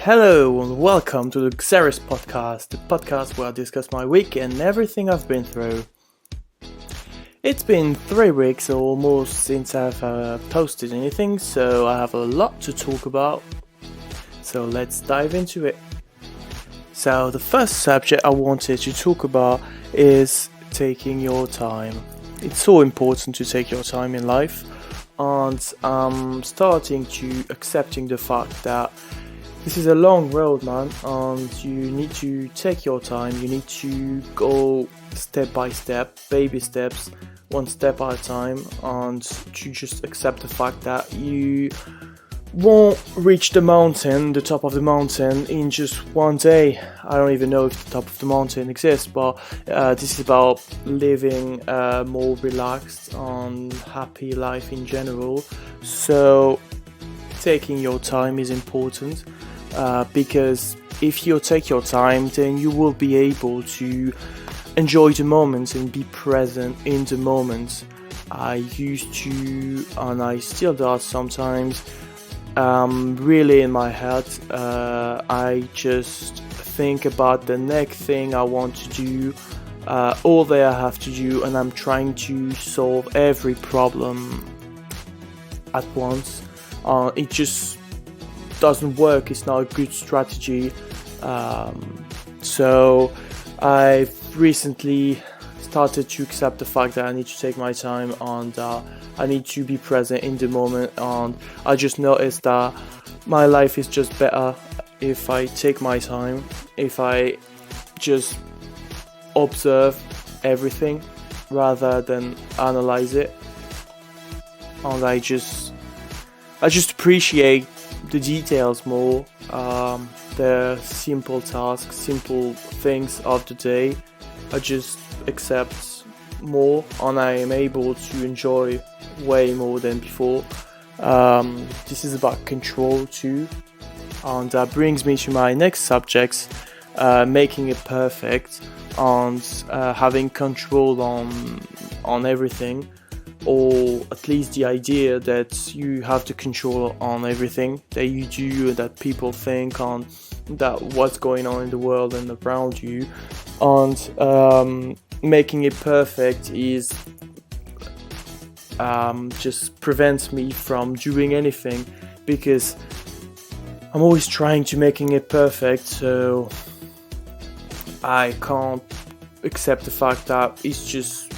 Hello and welcome to the Xerus Podcast, the podcast where I discuss my week and everything I've been through. It's been 3 weeks almost since I've posted anything, so I have a lot to talk about. So let's dive into it. So the first subject I wanted to talk about is taking your time. It's so important to take your time in life, and I'm starting to accepting the fact that this is a long road, man, and you need to take your time. You need to go step by step, baby steps, one step at a time, and to just accept the fact that you won't reach the top of the mountain, in just one day. I don't even know if the top of the mountain exists, but this is about living a more relaxed and happy life in general. So taking your time is important. Because if you take your time, then you will be able to enjoy the moments and be present in the moments. I used to, and I still do sometimes, really in my head, I just think about the next thing I want to do, all that I have to do, and I'm trying to solve every problem at once. It just doesn't work. It's not a good strategy. So I've recently started to accept the fact that I need to take my time, and I need to be present in the moment, and I just noticed that my life is just better if I take my time, if I just observe everything rather than analyze it, and I just appreciate the details more, the simple tasks, simple things of the day. I just accept more, and I am able to enjoy way more than before. This is about control too, and that brings me to my next subjects, making it perfect, and having control on everything, or at least the idea that you have the control on everything that you do, that people think, on that what's going on in the world and around you. And making it perfect is just prevents me from doing anything, because I'm always trying to making it perfect, so I can't accept the fact that it's just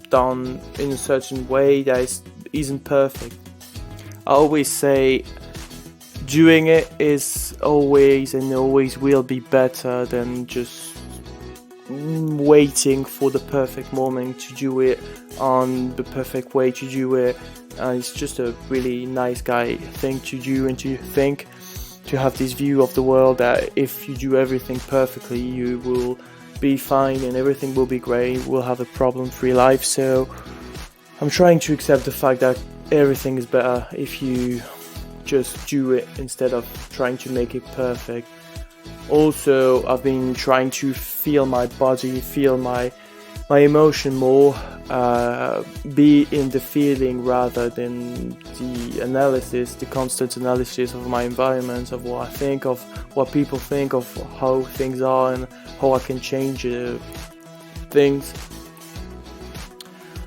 done in a certain way that isn't perfect. I always say doing it is always and always will be better than just waiting for the perfect moment to do it on the perfect way to do it. And it's just a really nice guy thing to do, and to think, to have this view of the world that if you do everything perfectly, you will be fine and everything will be great, we'll have a problem-free life. So I'm trying to accept the fact that everything is better if you just do it instead of trying to make it perfect. Also, I've been trying to feel my body, feel my emotion more, be in the feeling rather than the analysis, the constant analysis of my environment, of what I think, of what people think, of how things are and how I can change things.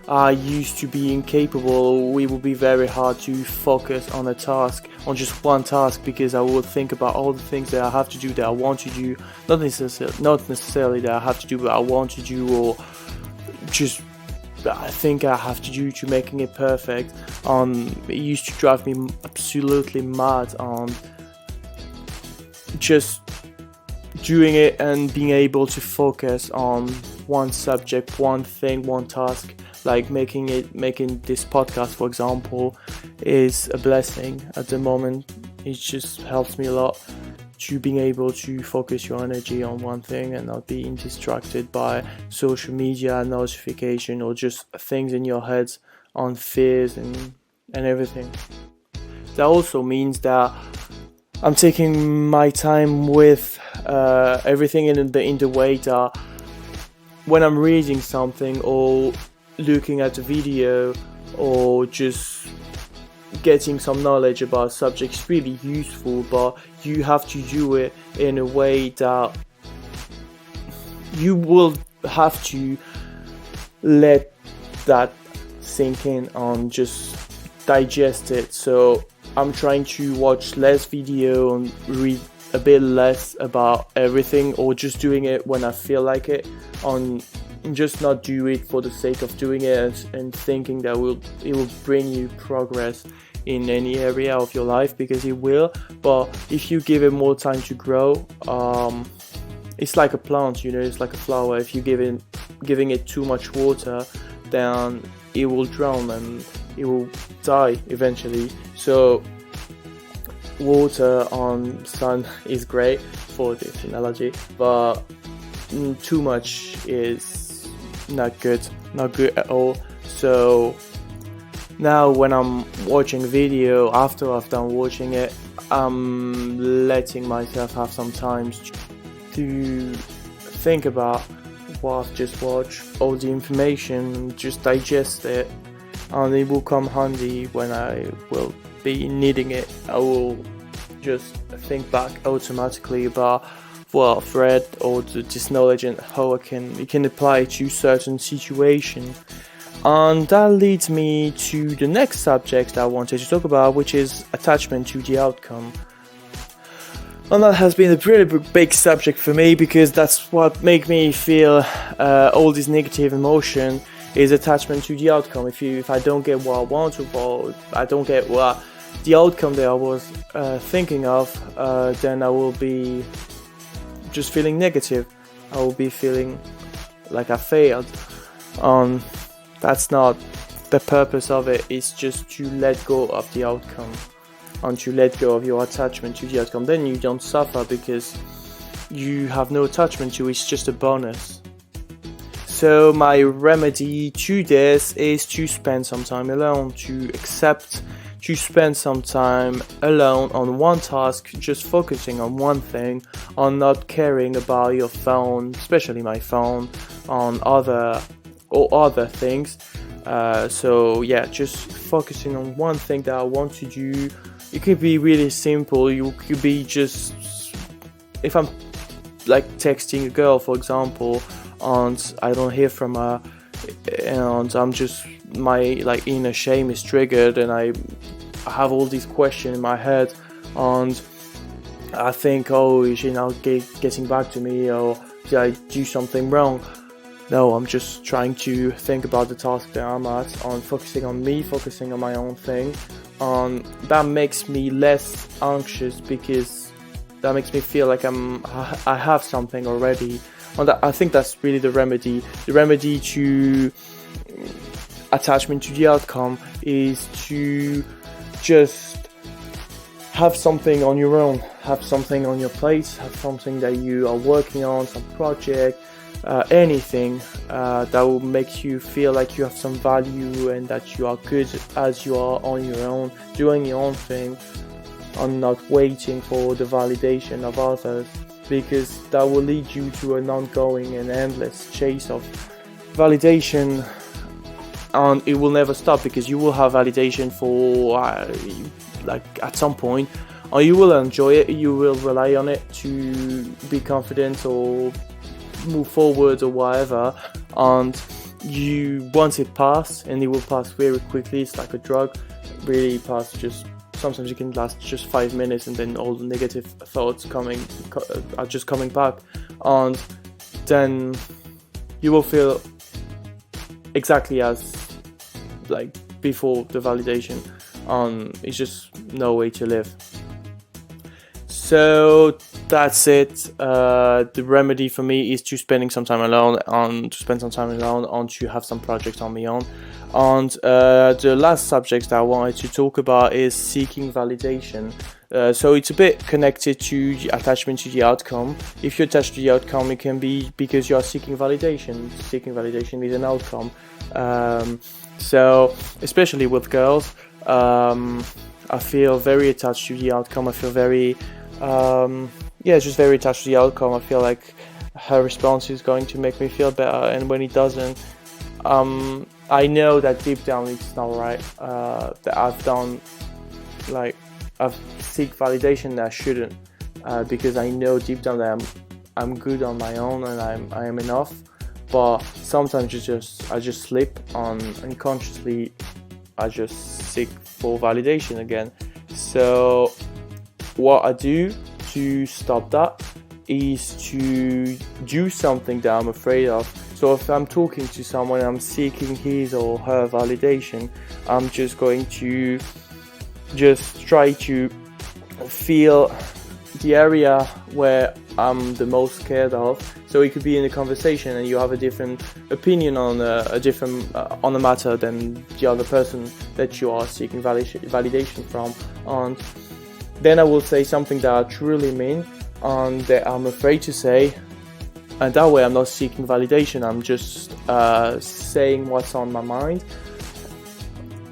I used to be incapable. It would be very hard to focus on a task, on just one task, because I would think about all the things that I have to do, that I want to do, not necessarily that I have to do, but I want to do, or just I think I have to do to making it perfect. It used to drive me absolutely mad on just doing it and being able to focus on one subject, one thing, one task. Like making this podcast, for example, is a blessing at the moment. It just helps me a lot to being able to focus your energy on one thing and not being distracted by social media, notification, or just things in your head on fears and everything. That also means that I'm taking my time with everything in the way that when I'm reading something or looking at a video or just getting some knowledge about subjects is really useful, but you have to do it in a way that you will have to let that sink in and just digest it. So I'm trying to watch less video and read a bit less about everything, or just doing it when I feel like it, on just not do it for the sake of doing it and thinking that it will bring you progress in any area of your life, because it will. But if you give it more time to grow, it's like a plant, it's like a flower. If you giving it too much water, then it will drown and it will die eventually. So water on sun is great for this analogy, but too much is not good at all. So now when I'm watching a video, after I've done watching it, I'm letting myself have some time to think about what I've just watched, all the information, just digest it, and it will come handy when I will be needing it. I will just think back automatically about what I've read, or this knowledge, and how it can apply to certain situation. And that leads me to the next subject I wanted to talk about, which is attachment to the outcome. And that has been a really big subject for me, because that's what makes me feel all this negative emotion is attachment to the outcome. If I don't get what I want, or I don't get what the outcome that I was thinking of, then I will be just feeling negative. I will be feeling like I failed. That's not the purpose of it. It's just to let go of the outcome and to let go of your attachment to the outcome. Then you don't suffer, because you have no attachment to it. It's just a bonus. So my remedy to this is to spend some time alone, to accept to spend some time alone on one task, just focusing on one thing, on not caring about your phone, especially my phone, on other things. So yeah, just focusing on one thing that I want to do. It could be really simple. You could be just, if I'm like texting a girl, for example, and I don't hear from her, and I'm just, my like inner shame is triggered, and I have all these questions in my head, and I think, oh, is she now getting back to me, or did I do something wrong? No, I'm just trying to think about the task that I'm at, on focusing on me, focusing on my own thing. That makes me less anxious, because that makes me feel like I have something already. And I think that's really the remedy. The remedy to attachment to the outcome is to just have something on your own, have something on your plate, have something that you are working on, some project, anything that will make you feel like you have some value and that you are good as you are on your own, doing your own thing, and not waiting for the validation of others, because that will lead you to an ongoing and endless chase of validation, and it will never stop, because you will have validation for like at some point, or you will enjoy it, you will rely on it to be confident or move forward or whatever, and you, once it passes, and it will pass very quickly, it's like a drug, really pass, just sometimes it can last just 5 minutes, and then all the negative thoughts are just coming back, and then you will feel exactly as like before the validation, it's just no way to live. So that's it. The remedy for me is to spend some time alone, and to have some projects on my own. And the last subject that I wanted to talk about is seeking validation. So it's a bit connected to the attachment to the outcome. If you attach to the outcome, it can be because you are seeking validation. Seeking validation is an outcome. So especially with girls, I feel very attached to the outcome. I feel very just very attached to the outcome. I feel like her response is going to make me feel better, and when it doesn't, I know that deep down it's not right, that I've done like I seek validation that I shouldn't, because I know deep down that I'm good on my own and I am enough. But sometimes I just slip on unconsciously. I just seek for validation again. So what I do to stop that is to do something that I'm afraid of. So if I'm talking to someone and I'm seeking his or her validation, I'm just going to just try to feel the area where I'm the most scared of. So it could be in a conversation and you have a different opinion on on a matter than the other person that you are seeking validation from. And then I will say something that I truly mean and that I'm afraid to say. And that way I'm not seeking validation, I'm just saying what's on my mind.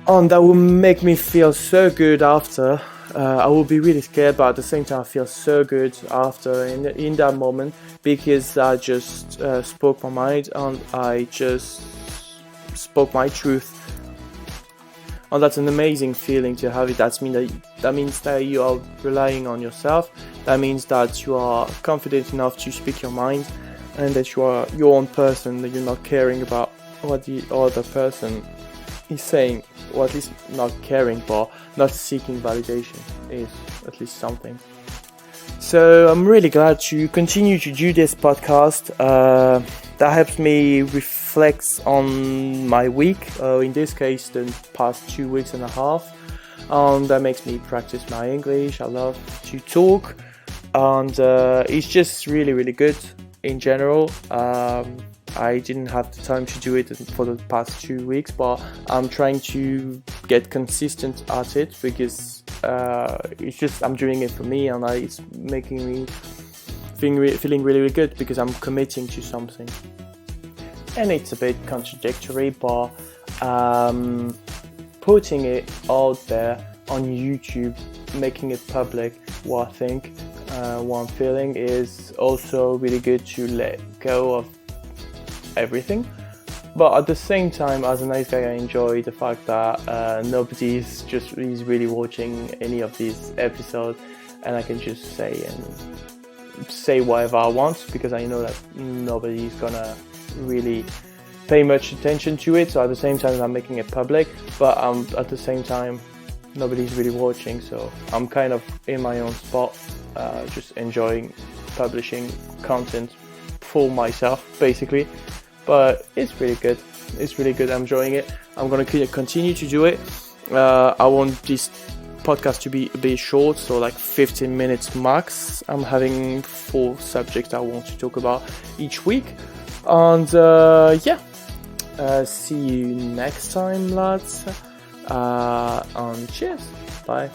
And that will make me feel so good after. I will be really scared, but at the same time I feel so good after in that moment, because I just spoke my mind and I just spoke my truth. And that's an amazing feeling to have it. That means that you are relying on yourself. That means that you are confident enough to speak your mind, and that you are your own person, that you're not caring about what the other person is saying, or at least not caring, but not seeking validation is at least something. So I'm really glad to continue to do this podcast. That helps me reflect on my week, in this case the past 2 weeks and a half, and that makes me practice my English. I love to talk, and it's just really, really good in general. I didn't have the time to do it for the past 2 weeks, but I'm trying to get consistent at it, because it's just I'm doing it for me, and it's making me feeling really, really good, because I'm committing to something. And it's a bit contradictory, but putting it out there on YouTube, making it public, what I think, what I'm feeling, is also really good to let go of everything. But at the same time, as a nice guy, I enjoy the fact that nobody is really watching any of these episodes, and I can just say whatever I want, because I know that nobody's gonna really pay much attention to it. So at the same time, I'm making it public, but at the same time, nobody's really watching. So I'm kind of in my own spot, just enjoying publishing content for myself, basically. But it's really good. It's really good. I'm enjoying it. I'm going to continue to do it. I want this podcast to be a bit short, so like 15 minutes max. I'm having 4 subjects I want to talk about each week. And see you next time, lads. And cheers. Bye.